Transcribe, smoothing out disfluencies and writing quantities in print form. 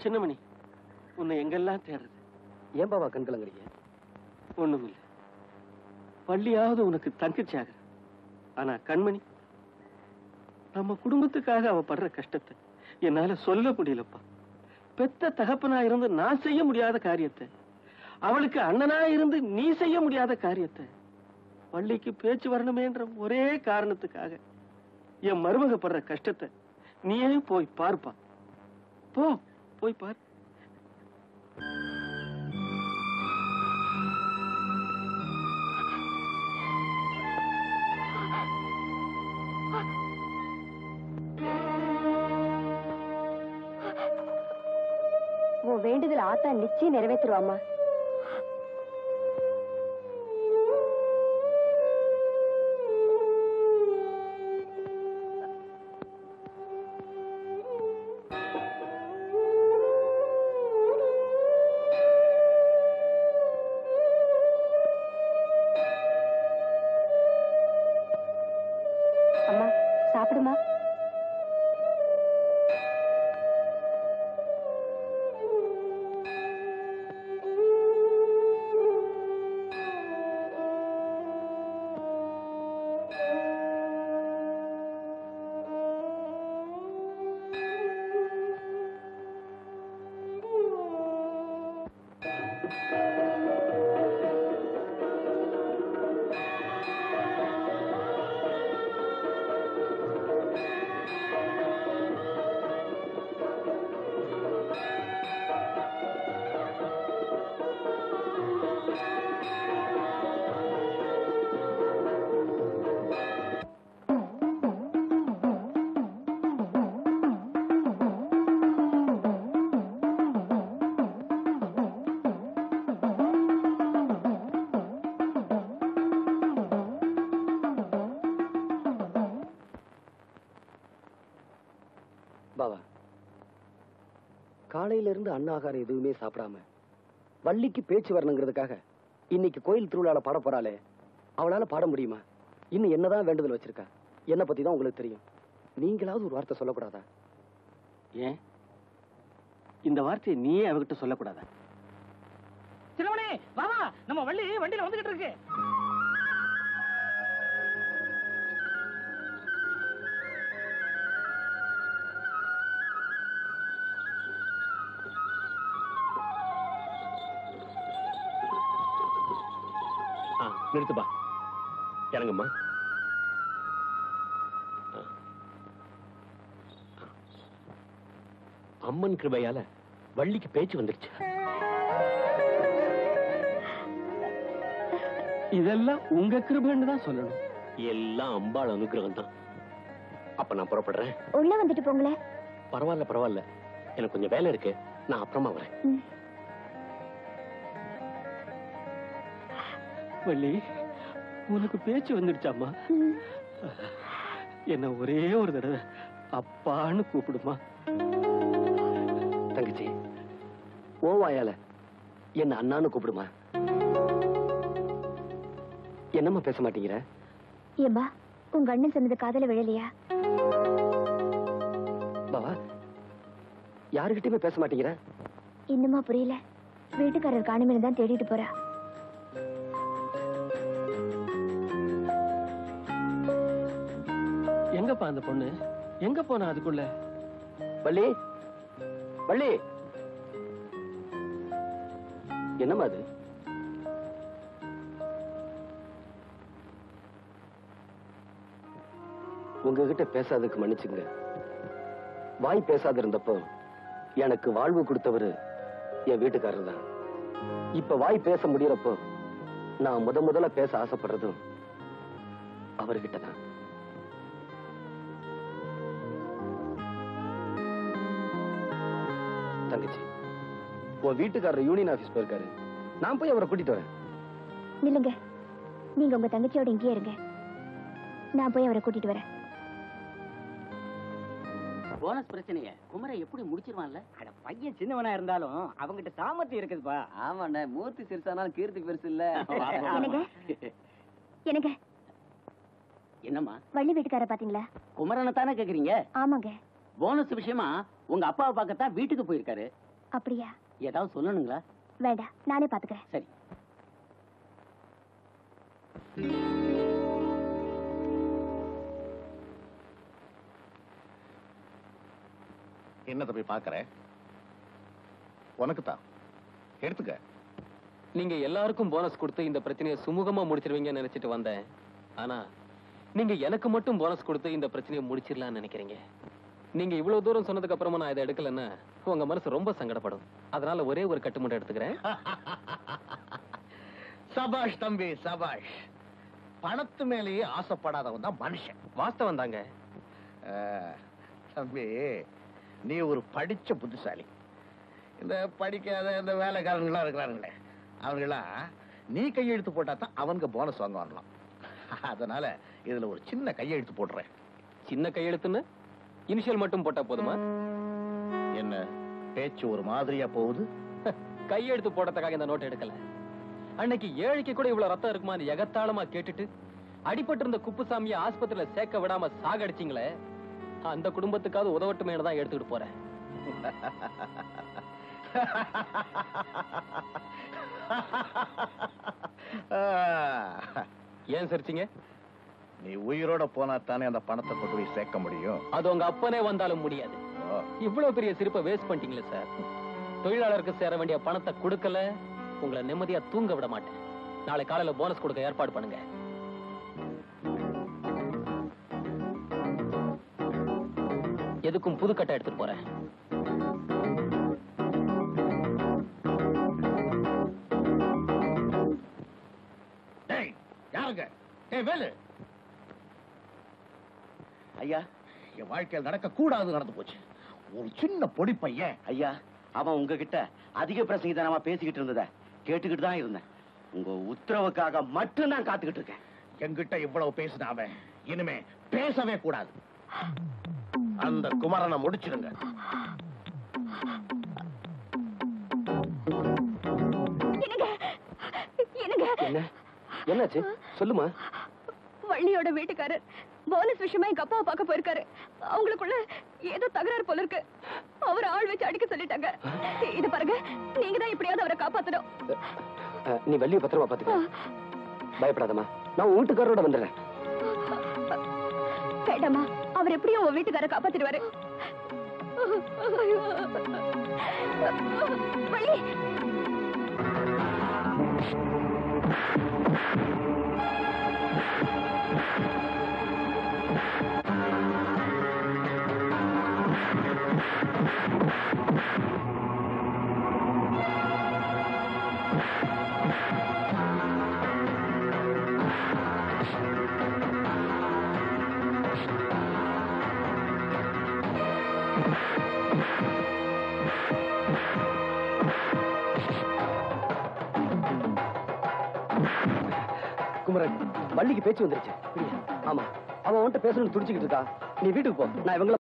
சின்னமணி, உன்னை எங்கெல்லாம் தேடுறது? ஏன் பாவா கண் கலங்குறீங்க? ஒண்ணுமில்ல. பள்ளியாவது உனக்கு தங்கச்சியாக. ஆனா கண்மணி, நம்ம குடும்பத்துக்காக அவ படுற கஷ்டத்தை என்னால சொல்ல முடியலப்பா. பெத்த தகப்பனா இருந்து நான் செய்ய முடியாத காரியத்தை, அவளுக்கு அண்ணனா இருந்து நீ செய்ய முடியாத காரியத்தை, பள்ளிக்கு பேச்சு வரணுமேன்ற ஒரே காரணத்துக்காக என் மருமக படுற கஷ்டத்தை நீயே போய் பார்ப்பா. போய் பார். உன் வேண்டுதல் ஆத்தா நிச்சயம் நிறைவேற்றுவாமா. அம்மா சாப்பிடுமா. பாவா, காலையில இருந்து அன்னாகாரம் எதுவுமே சாப்பிடாம வள்ளிக்கு பேச்சு வரணுங்கிறதுக்காக இன்னைக்கு கோயில் திருவிழால பாட போறாளே, அவளால பாட முடியுமா? இன்னும் என்னதான் வேண்டுதல் வச்சிருக்கா? என்ன பத்தி தான் உங்களுக்கு தெரியும். நீங்களாவது ஒரு வார்த்தை சொல்லக்கூடாதா? ஏன் இந்த வார்த்தையை நீயே அவகிட்ட சொல்லக்கூடாதா? சின்னமணி வாவா, நம்ம வள்ளி வண்டியில வந்துகிட்டு இருக்கு. நிறுத்துப்பா, இறங்கம்மா. அம்மன் கிருபையால வள்ளிக்கு பேச்சு வந்துருச்சு. இதெல்லாம் உங்க கிருபைன்னு தான் சொல்லணும். எல்லாம் அம்பாள் அனுகிரகம் தான். அப்ப நான் புறப்படுறேன். உள்ள வந்துட்டு போங்களே. பரவாயில்ல, எனக்கு கொஞ்சம் வேலை இருக்கு, நான் அப்புறமா வரேன். வள்ளி, உனக்கு பேச்சு வந்துடுச்சாமா? என்ன ஒரே ஒரு தடவை அப்பான்னு கூப்பிடுமா. தங்கச்சி, ஓ வாயால என்ன அண்ணான்னு கூப்பிடுமா. என்னம்மா பேச மாட்டேங்கிற? ஏம்பா, உங்க அண்ணன் சொன்னது காதல விழலையா? பாவா, யாருகிட்டயுமே பேச மாட்டேங்கிற? இன்னுமா புரியல? வீட்டுக்காரர் காணுமே தான் தேடிட்டு போறா. எங்கப்பா அந்த பொண்ணு? எங்க போனா அதுக்குள்ள? வள்ளி, வள்ளி, என்னம்மா அது? உங்ககிட்ட பேசாததுக்கு மன்னிச்சுங்க. வாய் பேசாத இருந்தப்போ எனக்கு வாழ்வு கொடுத்தவரு என் வீட்டுக்காரர் தான். இப்ப வாய் பேச முடியறப்போ நான் முதல்ல பேச ஆசைப்படுறதும் அவர்கிட்ட தான். தங்கச்சி, உன் வீட்டுக்காரர் யூனியன் ஆபீஸ் போயிருக்காரு. நான் போய் அவரை கூட்டிட்டு வரேன். நில்லுங்க, நீங்க உங்க தங்கச்சியோட இங்கேயே இருங்க. நான் போய் அவரை கூட்டிட்டு வரேன். போனஸ் பிரச்சனைய குமரை எப்படி முடிச்சிருவான்ல? அட பையன் சின்னவனா இருந்தாலும் அவங்கிட்ட சாமர்த்தியம் இருக்குதுப்பா. ஆமாண்ணே, மூர்த்தி சிறுசானாலும் கீர்த்தி பெருசு இல்ல. எனக்கு என்னம்மா, வள்ளி வீட்டுக்கார பாத்தீங்களா? குமரனை தானே கேக்குறீங்க? ஆமாங்க. போனஸ் விஷயமா உங்க அப்பாவை பார்க்கத்தான் வீட்டுக்கு போயிருக்காரு. அப்படியா? ஏதாவது சொல்லணுங்களா? வேண்டாம், நானே பாத்துக்கிறேன். சரி. என்ன தம்பி பாக்குற? உனக்கு தான் எடுத்துக்க. நீங்க எல்லாருக்கும் போனஸ் கொடுத்து இந்த பிரச்சனையை சுமூகமா முடிச்சிருவீங்கன்னு நினைச்சிட்டு வந்தேன். ஆனா நீங்க எனக்கு மட்டும் போனஸ் கொடுத்து இந்த பிரச்சனையை முடிச்சிடலாம்னு நினைக்கிறீங்க. நீங்க இவ்வளவு தூரம் சொன்னதுக்கு அப்புறமா நான் இதை எடுக்கலன்னா உங்க மனசு ரொம்ப சங்கடப்படும். அதனால ஒரே ஒரு கட்டு மட்டும் எடுத்துக்கிறேன். சபாஷ் தம்பி, சபாஷ். பணத்து மேலேயே ஆசைப்படாதவன் தான் மனுஷன். வாஸ்தவம் தாங்க. தம்பி, நீ ஒரு படிச்ச புத்திசாலி. இந்த படிக்காத இந்த வேலைக்காரங்களா இருக்கிறாங்களே, அவங்களாம் நீ கையெழுத்து போட்டா தான் அவனுக்கு போனஸ் வாங்க வரலாம். அதனால இதுல ஒரு சின்ன கையெழுத்து போடுறேன். சின்ன கையெழுத்துன்னு இனிஷியல் மட்டும் போட்டா போதுமா? என்ன பேச்சு ஒரு மாதிரியா போகுது? கையெழுத்து போடுறதுக்காக இந்த நோட் எடுக்கல. அன்னைக்கு ஏழைக்கு கூட இவ்வளவு ரத்தம் இருக்குமா எகத்தாளமா கேட்டுட்டு அடிபட்டு இருந்த குப்புசாமியை ஆஸ்பத்திரியில சேர்க்க விடாம சாகடிச்சிங்களே, அந்த குடும்பத்துக்காவது உதவட்டுமே தான் எடுத்துட்டு போறேன். ஏன் சிரிச்சீங்க? நீ உயிரோட போனா தானே அந்த பணத்தை கொண்டு போய் சேர்க்க முடியும். அது உங்க அப்பனே வந்தாலும் முடியாது. இவ்வளவு பெரிய சிரிப்பை வேஸ்ட் பண்ணிட்டீங்களே சார். தொழிலாளருக்கு சேர வேண்டிய பணத்தை கொடுக்கல, உங்களை நிம்மதியா தூங்க விட மாட்டேன். நாளை காலையில போனஸ் கொடுக்க ஏற்பாடு பண்ணுங்க. எதுக்கும் புதுக்கட்டை எடுத்துட்டு போறேன். யாருங்க? வேலு ஐயா, என் வாழ்க்கையில் நடக்க கூடாது நடந்து போச்சு. ஒரு சின்ன பொடி பையன். ஐயா, அவன் உங்ககிட்ட அதிக பிரசங்கிதனமா பேசிக்கிட்டு இருந்தத கேட்டுக்கிட்டு தான் இருந்தேன். உங்க உத்தரவுக்காக மட்டும் நான் காத்துக்கிட்டு இருக்கேன். என்கிட்ட இவ்வளவு பேசினாம இனிமே பேசவே கூடாது. அந்த குமரனை முடிச்சிருங்க. என்ன என்னாச்சு சொல்லுமா? வள்ளியோட வீட்டுக்காரர் போனஸ் விஷயமா எங்க அப்பாவை பார்க்க போயிருக்காரு. அவங்களுக்குள்ள ஏதோ தகராறு போல இருக்கு. அவர் ஆள் வச்சு அடிக்க சொல்லிட்டாங்க. இது பாருங்க, நீங்க தான் எப்படியாவது அவரை காப்பாத்தணும். நீ வள்ளியை பத்திரமா பாத்துக்க. பயப்படாதம்மா, நான் உன் வீட்டுக்காரோட வந்துடுறேன். வேண்டாமா, அவர் எப்படியும் உன் வீட்டுக்காரரை காப்பாத்திடுவாரு. வள்ளி, குமரன், வள்ளிக்கு பேச்சு வந்துருச்சு. ஆமா, அவன் அவன்கிட்ட பேசணும்னு துடிச்சுக்கிட்டு இருக்கா. நீ வீட்டுக்கு போ, நான் இவங்கள